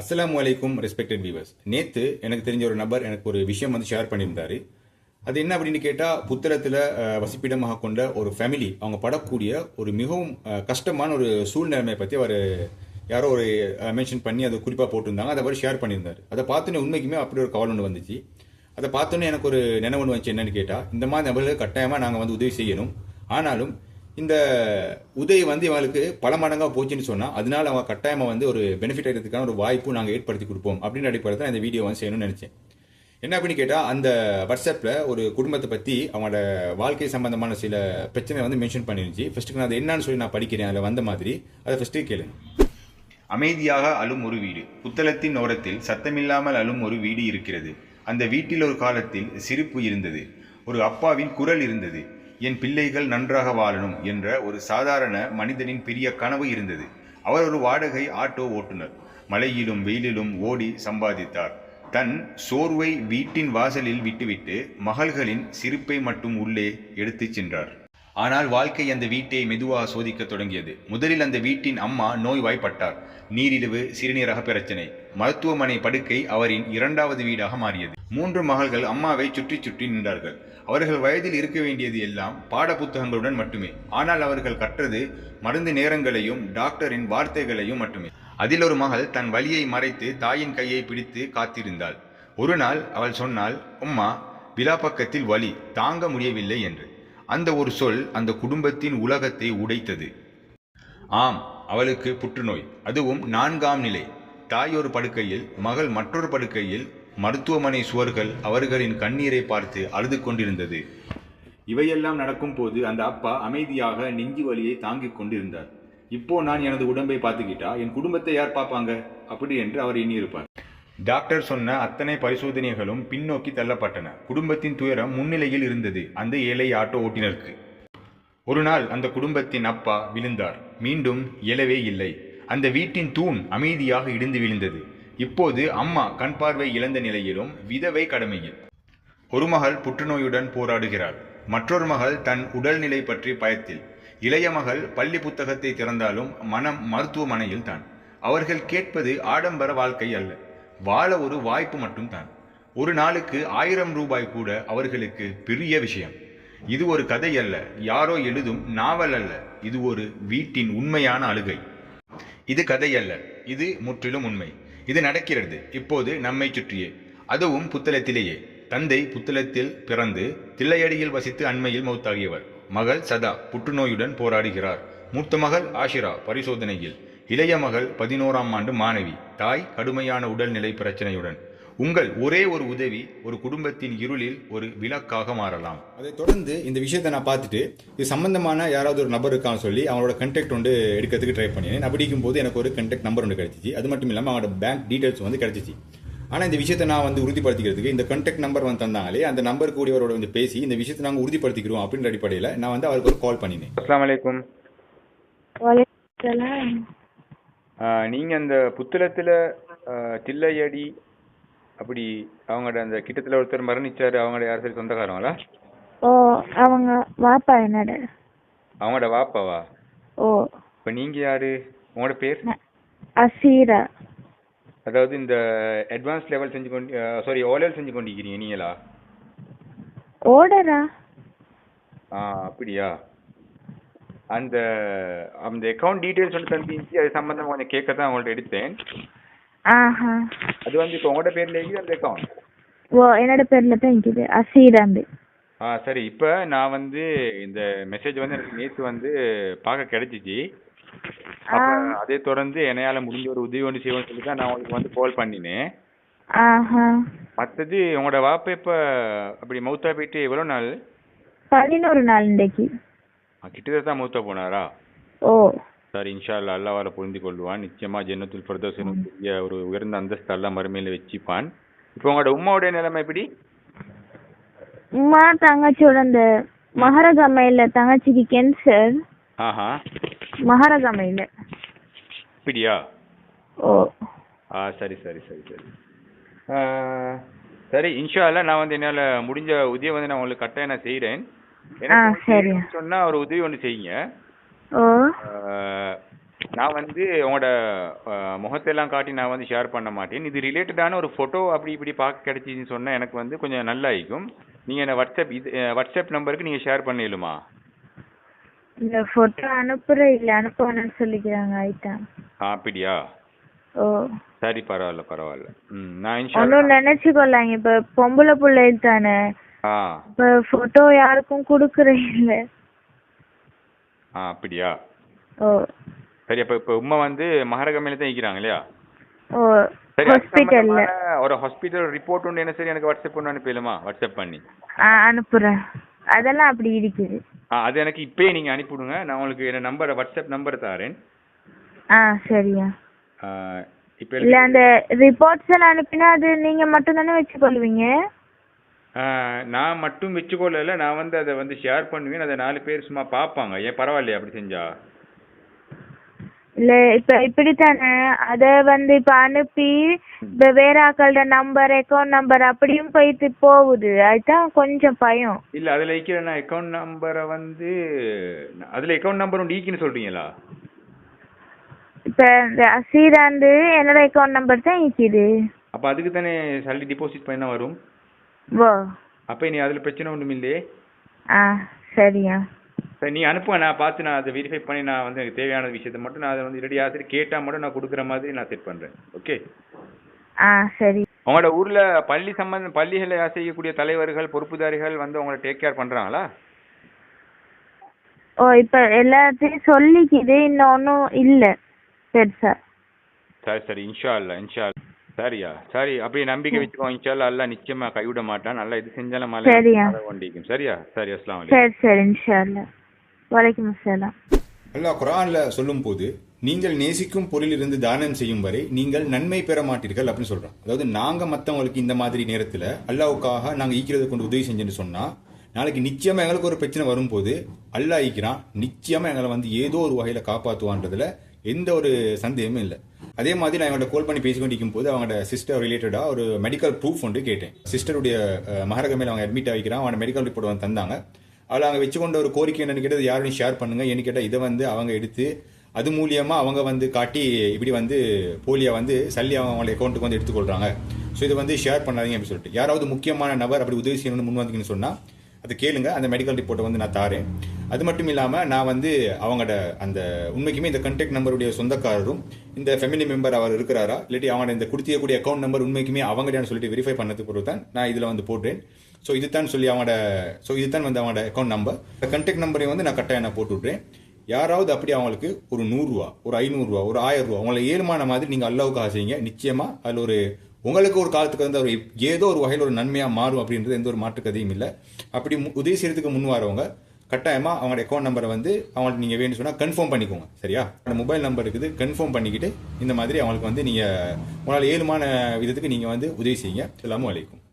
அஸ்ஸலாமு அலைக்கும் respected viewers. நேத்து எனக்கு தெரிஞ்ச ஒரு நபர் எனக்கு ஒரு விஷயம் வந்து ஷேர் பண்ணியிருந்தாரு. அது என்ன அப்படின்னு கேட்டா, புத்தளத்துல வசிப்பிடமாக கொண்ட ஒரு ஃபேமிலி அவங்க படக்கூடிய ஒரு மிகவும் கஷ்டமான ஒரு சூழ்நிலைமை பத்தி அவர் யாரோ ஒரு மென்ஷன் பண்ணி அதை குறிப்பா போட்டிருந்தாங்க. அதை அவர் ஷேர் பண்ணியிருந்தாரு. அதை பார்த்தோன்னே உண்மைக்குமே அப்படி ஒரு கவலை ஒன்று வந்துச்சு. அதை பார்த்தோன்னே எனக்கு ஒரு நினைவு ஒன்று வந்துச்சு. என்னன்னு கேட்டா, இந்த மாதிரி நபர்களுக்கு கட்டாயமா நாங்கள் வந்து உதவி செய்யணும். ஆனாலும் இந்த உதவி வந்து இவங்களுக்கு பல மடங்கா போச்சுன்னு சொன்னா, அதனால அவங்க கட்டாயமா வந்து ஒரு பெனிஃபிட் அடைறதுக்கான ஒரு வாய்ப்பு நாங்கள் ஏற்படுத்தி கொடுப்போம் அப்படின்னு அடிப்படையில் தான் இந்த வீடியோ வந்து செய்யணும்னு நினைச்சேன். என்ன அப்படின்னு கேட்டா, அந்த வாட்ஸ்அப்ல ஒரு குடும்பத்தை பத்தி அவங்களோட வாழ்க்கை சம்பந்தமான சில பிரச்சனை வந்து மென்ஷன் பண்ணிருந்துச்சு. ஃபர்ஸ்ட் நான் அதை என்னன்னு சொல்லி நான் படிக்கிறேன். அதில் வந்த மாதிரி அதை ஃபர்ஸ்ட் கேளுங்க. அமைதியாக அழும் ஒரு வீடு. புத்தளத்தின் ஓரத்தில் சத்தமில்லாமல் அழும் ஒரு வீடு இருக்கிறது. அந்த வீட்டில் ஒரு காலத்தில் சிரிப்பு இருந்தது. ஒரு அப்பாவின் குரல் இருந்தது. என் பிள்ளைகள் நன்றாக வாழணும் என்ற ஒரு சாதாரண மனிதனின் பெரிய கனவு இருந்தது. அவர் ஒரு வாடகை ஆட்டோ ஓட்டுநர். மழையிலும் வெயிலிலும் ஓடி சம்பாதித்தார். தன் சோர்வை வீட்டின் வாசலில் விட்டுவிட்டு மகள்களின் சிரிப்பை மட்டும் உள்ளே எடுத்துச் சென்றார். ஆனால் வாழ்க்கை அந்த வீட்டை மெதுவாக சோதிக்க தொடங்கியது. முதலில் அந்த வீட்டின் அம்மா நோய்வாய்ப்பட்டார். நீரிழிவு, சிறுநீரக பிரச்சனை. மருத்துவமனை படுக்கை அவரின் இரண்டாவது வீடாக மாறியது. 3 மகள்கள் அம்மாவை சுற்றி சுற்றி நின்றார்கள். அவர்கள் வயதில் இருக்க வேண்டியது எல்லாம் பாட புத்தகங்களுடன் மட்டுமே. ஆனால் அவர்கள் கற்றது மருந்து நேரங்களையும் டாக்டரின் வார்த்தைகளையும் மட்டுமே. அதில் ஒரு மகள் தன் வலியை மறைத்து தாயின் கையை பிடித்து காத்திருந்தாள். ஒரு நாள் அவள் சொன்னாள், அம்மா, விழா பக்கத்தில் வலி தாங்க முடியவில்லை என்று. அந்த ஒரு சொல் அந்த குடும்பத்தின் உலகத்தை உடைத்தது. ஆம், அவளுக்கு புற்றுநோய், அதுவும் 4ஆம் நிலை. தாய் ஒரு படுக்கையில், மகள் மற்றொரு படுக்கையில். மருத்துவமனை சுவர்கள் அவர்களின் கண்ணீரை பார்த்து அழுது கொண்டிருந்தது. இவையெல்லாம் நடக்கும் போது அந்த அப்பா அமைதியாக நெஞ்சு வலியை தாங்கிக் கொண்டிருந்தார். இப்போ நான் எனது உடம்பை பார்த்துக்கிட்டா என் குடும்பத்தை யார் பார்ப்பாங்க அப்படி என்று அவர் எண்ணியிருப்பார். டாக்டர் சொன்ன அத்தனை பரிசோதனைகளும் பின்னோக்கி தள்ளப்பட்டன. குடும்பத்தின் துயரம் முன்னிலையில் இருந்தது அந்த ஏழை ஆட்டோ ஓட்டுநருக்கு. ஒரு நாள் அந்த குடும்பத்தின் அப்பா விழுந்தார். மீண்டும் எழவே இல்லை. அந்த வீட்டின் தூண் அமைதியாக இடிந்து விழுந்தது. இப்போது அம்மா கண் பார்வை இழந்த நிலையிலும் விதவை கடமையில். ஒரு மகள் புற்றுநோயுடன் போராடுகிறார். மற்றொரு மகள் தன் உடல்நிலை பற்றி பயத்தில். இளைய மகள் பள்ளி புத்தகத்தை திறந்தாலும் மனம் மருத்துவமனையில் தான். அவர்கள் கேட்பது ஆடம்பர வாழ்க்கை அல்ல, வாழ ஒரு வாய்ப்பு மட்டும்தான். ஒரு நாளுக்கு 1000 ரூபாய் கூட அவர்களுக்கு பெரிய விஷயம். இது ஒரு கதை அல்ல, யாரோ எழுதும் நாவல் அல்ல. இது ஒரு வீட்டின் உண்மையான அழுகை. இது கதை அல்ல, இது முற்றிலும் உண்மை. இது நடக்கிறது இப்போது நம்மை சுற்றியே, அதுவும் புத்தளத்திலேயே. தந்தை புத்தளத்தில் பிறந்து தில்லையடியில் வசித்து அண்மையில் மௌத்தாகியவர். மகள் சதா புற்றுநோயுடன் போராடுகிறார். மூத்த மகள் ஆஷிரா பரிசோதனையில். இளைய மகள் 11ஆம் ஆண்டு மாணவி. தாய் கடுமையான உடல்நிலை பிரச்சனையுடன். உங்கள் ஒரே ஒரு உதவி ஒரு குடும்பத்தின் இருளில் ஒரு விளக்காக மாறலாம். அதை தொடர்ந்து இந்த விஷயத்தை நான் பார்த்துட்டு இது சம்பந்தமான யாராவது ஒரு நபர் இருக்கான்னு சொல்லி அவங்களோட கண்டெக்ட் வந்து எடுக்கிறதுக்கு ட்ரை பண்ணினேன். அப்படிக்கும் போது எனக்கு ஒரு கண்டெக்ட் நம்பர் ஒன்று கிடைச்சிச்சு. அது மட்டும் இல்லாமல் அவங்களோட பேங்க் டீடைல்ஸ் வந்து கிடைச்சிச்சு. ஆனால் இந்த விஷயத்தை நான் வந்து உறுதிப்படுத்திக்கிறதுக்கு இந்த கண்டெக்ட் நம்பர் வந்து தந்தாங்களே, அந்த நம்பர் கூடியவரோட வந்து பேசி இந்த விஷயத்தை நாங்கள் உறுதிப்படுத்திக்கிறோம் அப்படின்ற அடிப்படையில் நான் வந்து அவருக்கு ஒரு கால் பண்ணினேன். அஸ்ஸலாமு அலைக்கும். நீங்கள் அந்த புத்தளத்தில் தில்லையடி அப்படி அவங்களோட அந்த கிட்டத்தில் ஒருத்தர் மரணிச்சாரு, அவங்களோட யார் சரி சொந்தக்காரங்களா? ஓ, அவங்க வாப்பா என்னோட. அவங்களோட வாப்பாவா? ஓ. இப்போ நீங்கள் யாரு? உங்களோட பேர்? அசீரா. அதாவது இந்த அட்வான்ஸ் லெவல் செஞ்சு கொண்டு சாரி ஓலெவல் செஞ்சு கொண்டிருக்கிறீங்க நீங்களா? ஓடரா? அப்படியா? அந்த அந்த அக்கௌண்ட் டீட்டெயில்ஸ் வந்து தந்துச்சு, அது சம்பந்தமாக கொஞ்சம் கேட்க தான் உங்கள்ட்ட எடுத்தேன். ஆஹா. அது வந்து இப்போ உங்களோட பேர்ல இருக்குது அந்த அக்கௌண்ட்? ஓ, என்னோட பேர்ல தான் இருக்குது, அசீராண்டு. சரி. இப்போ நான் வந்து இந்த மெசேஜ் வந்து எனக்கு நேற்று வந்து பார்க்க கிடைச்சிச்சு. அதே தொடர்ந்து என்னையால முடிஞ்ச ஒரு உதவி ஒன்று செய்வோம்னு சொல்லி தான் நான் உங்களுக்கு வந்து கால் பண்ணினேன். ஆஹா. மற்றது உங்களோட வாப்பா இப்போ அப்படி மௌத்தா போயிட்டு எவ்வளோ நாள்? 11 நாள் இன்றைக்கு. கிட்டத்தட்ட தான் மௌத்தா போனாரா? ஓ. சரி, இன்ஷா அல்லாஹ் அல்லாஹ்வால புரிந்து கொள்வான். நிச்சயமா ஜன்னத்துல் ஃபர்தௌஸ் பெரிய ஒரு உயர்ந்த அந்தஸ்து அல்லாஹ் மறுமையில வச்சுப்பான். இப்போ உங்களோட உம்மாவுடைய நிலைமை எப்படி? உமா தங்கச்சியோட அந்த மகரகமையில தங்கச்சிக்கு கேன்சர். ஆஹா. மகரகமையில. அப்படியா? ஓ. சரி சரி சரி சரி. சரி, இன்ஷா அல்லாஹ் நான் வந்து என்னால் முடிஞ்ச உதவியை வந்து நான் உங்களுக்கு கட்டாயம் நான் செய்கிறேன். சரி. சொன்னா ஒரு உதவி ஒன்று செய்யுங்க. ஓ. நான் வந்து உங்களோட முகத்தெல்லாம் காட்டி நான் வந்து ஷேர் பண்ண மாட்டேன். இது ரிலேட்டடான ஒரு ஃபோட்டோ அப்படி இப்படி பார்க்க கிடைச்சின்னு சொன்னால் எனக்கு வந்து கொஞ்சம் நல்லா இருக்கும். நீங்கள் என்ன வாட்ஸ்அப் நம்பருக்கு நீங்கள் ஷேர் பண்ணிடலுமா? இந்த போட்டோ அனுப்புற இல்ல அனுப்பணும்னு சொல்லிக்கிறாங்க ஆயிட்டா. அப்படியா? ஓ சரி, பரவாயில்ல பரவாயில்ல. நான் ஒன்னும் நினைச்சுக்கொள்ளாங்க. இப்ப பொம்பளை பிள்ளை தானே, ஆ இப்ப போட்டோ யாருக்கும் குடுக்கறே இல்ல. அப்படியா? ஓ சரி, அப்போ இப்போ உமா வந்து மகாரகமையில தான் இருக்கிறாங்க இல்லையா? ஓ சரி, அது ஹாஸ்பிட்டல்ல. சம்பந்தமான ஒரு ஹாஸ்பிட்டல் ரிப்போர்ட் ஒன்று என்ன சரி எனக்கு வாட்ஸ்அப் பண்ணி அனுப்பிடலாமா? வாட்ஸ்அப் பண்ணி அனுப்புறேன். அதெல்லாம் அப்படி இருக்குது. அது எனக்கு இப்பயே நீங்கள் அனுப்பிவிடுங்க. நான் உங்களுக்கு என்ன நம்பரை வாட்ஸ்அப் நம்பர் தாரேன். சரியா. இப்போ இல்ல அந்த ரிப்போர்ட்ஸ் எல்லாம் அனுப்பினா அது நீங்க மட்டும் தானே வச்சுக்கொள்வீங்க? நான் மட்டும் வச்சுக்கொள்ளல, நான் வந்து அதை வந்து ஷேர் பண்ணுவேன். அதை 4 பேர் சும்மா பார்ப்பாங்க. ஏன் பரவாயில்லையா அப்படி செஞ்சா? இல்ல இப்ப இப்படித்தானே அத வந்து இப்ப அனுப்பி இப்ப வேற ஆக்களோட நம்பர் அக்கௌண்ட் நம்பர் அப்படியும் போயிட்டு போகுது. அதுதான் கொஞ்சம் பயம். இல்ல அதுல இருக்கிற நான் அக்கௌண்ட் நம்பரை வந்து அதுல அக்கௌண்ட் நம்பரும் டீக்குன்னு சொல்றீங்களா? இப்ப இந்த அசீராண்டு என்னோட அக்கௌண்ட் நம்பர் தான் இருக்குது. அப்ப அதுக்கு தானே salary டிபாசிட் பண்ண வரும். ஓ அப்ப நீ அதுல பிரச்சனை ஒன்றும் இல்லையே. சரியா. சரி, நீ அனுப்புங்க. நான் பார்த்து நான் அதை வெரிஃபை பண்ணி நான் வந்து எனக்கு தேவையான விஷயத்தை மட்டும் நான் அதை வந்து ரெடி ஆகிட்டு கேட்டா மட்டும் நான் கொடுக்குற மாதிரி நான் செட் பண்றேன். ஓகே. சரி. உங்களோட ஊர்ல பள்ளிகளை செய்யக்கூடிய தலைவர்கள் பொறுப்புதாரிகள் வந்து உங்களை டேக் கேர் பண்றாங்களா? ஓ இப்ப எல்லாத்தையும் சொல்லிக்குது, இன்னும் ஒன்றும் இல்ல பெருசா. சரி சரி, இன்ஷா அல்லா இன்ஷா அல்லா. சரியா? சரி, அப்படியே நம்பிக்கை வச்சுக்கோ. இன்ஷா அல்லா அல்லாஹ் நிச்சயமா கைவிட மாட்டான். நல்லா இது செஞ்சாலும் மழை சரியா. வண்டிக்கும். சரியா? சரி, அஸ்ஸலாமு அலைக்கும். சரி சரி இன்ஷா அல்லாஹ். வலைக்கும் அஸ்ஸலாம். அல்லாஹ் குர்ஆன்ல சொல்லும்போது நீங்கள் நேசிக்கும் பொருளிலிருந்து தானம் செய்யும் வரை நீங்கள் நன்மை பெற மாட்டீர்கள் அப்படின்னு சொல்றோம். அதாவது நாங்க மத்தவங்களுக்கு இந்த மாதிரி நேரத்துல அல்லாஹ்வுக்காக நாங்க ஈக்கிறத கொண்டு உதவி செஞ்சேன்னு சொன்னா நாளைக்கு நிச்சயமா எங்களுக்கு ஒரு பிரச்சனை வரும்போது அல்லாஹ் ஈக்கிறான், நிச்சயமா எங்களை வந்து ஏதோ ஒரு வகையில காப்பாற்றுவான்றதுல எந்த ஒரு சந்தேகமும் இல்லை. அதே மாதிரி நான் அவங்கள்ட்ட கால் பண்ணி பேசிக்கொண்டிருக்கும் போது அவங்களோட சிஸ்டர் ரிலேட்டடா ஒரு மெடிக்கல் ப்ரூஃப் ஒன்று கேட்டேன். சிஸ்டருடைய மகரகமையில் அவங்க அட்மிட் ஆகிக்கிறான், அவனோட மெடிக்கல் ரிப்போர்ட் வந்து தந்தாங்க. அவளை அங்கே வச்சுக்கொண்ட ஒரு கோரிக்கை என்னன்னு கேட்டது, யாரையும் ஷேர் பண்ணுங்க. ஏன்னு கேட்டால் இதை வந்து அவங்க எடுத்து அது மூலியமா அவங்க வந்து காட்டி இப்படி வந்து போலியா வந்து சல்லி அவங்களோட அக்கௌண்ட்டுக்கு வந்து எடுத்துக்கொள்றாங்க. ஸோ இதை வந்து ஷேர் பண்ணாதீங்க அப்படின்னு சொல்லிட்டு யாராவது முக்கியமான நபர் அப்படி உதவி செய்யணும்னு முன் வந்தீங்கன்னு சொன்னா அதை கேளுங்க. அந்த மெடிக்கல் ரிப்போர்ட்டை வந்து நான் தாரேன். அது மட்டும் இல்லாமல் நான் வந்து அவங்களோட அந்த உண்மைக்குமே இந்த கான்டாக்ட் நம்பருடைய சொந்தக்காரரும் இந்த ஃபேமிலி மெம்பர் அவர் இருக்கிறாரா இல்லாட்டி அவங்களோட இந்த கொடுத்தியக்கூடிய அக்கௌண்ட் நம்பர் உண்மைக்குமே அவங்கடான்னு சொல்லிட்டு வெரிஃபை பண்ணதுக்கு பிறகு தான் நான் இதில் வந்து போடுறேன். ஸோ இதுதான் சொல்லி இதுதான் வந்து அவங்களோட அக்கௌண்ட் நம்பர். இந்த கான்டாக்ட் நம்பரையும் வந்து நான் கட்டாயம் நான் போட்டு விட்றேன். யாராவது அப்படி அவங்களுக்கு ஒரு 100 ரூபா, ஒரு 500 ரூபா, ஒரு 1000 ரூபா உங்களை ஏழுமான மாதிரி நீங்கள் அல்லாவுக்காக செய்யுங்க. நிச்சயமா அதில் ஒரு உங்களுக்கு ஒரு காலத்துக்கு வந்து ஒரு ஏதோ ஒரு வகையில் ஒரு நன்மையாக மாறும் அப்படின்றது எந்த ஒரு மாற்று கதையும் இல்லை. அப்படி உதவி செய்யறதுக்கு முன் வரவங்க கட்டாயமாக அவங்களோட அக்கௌண்ட் நம்பரை வந்து அவங்களுக்கு நீங்கள் வேணும்னு சொன்னால் கன்ஃபார்ம் பண்ணிக்கோங்க. சரியா? அந்த மொபைல் நம்பர் இருக்குது, கன்ஃபார்ம் பண்ணிக்கிட்டு இந்த மாதிரி அவங்களுக்கு வந்து நீங்கள் உங்களால் ஏழுமான விதத்துக்கு நீங்கள் வந்து உதவி செய்யுங்க. அஸ்ஸலாமு அலைக்கும்.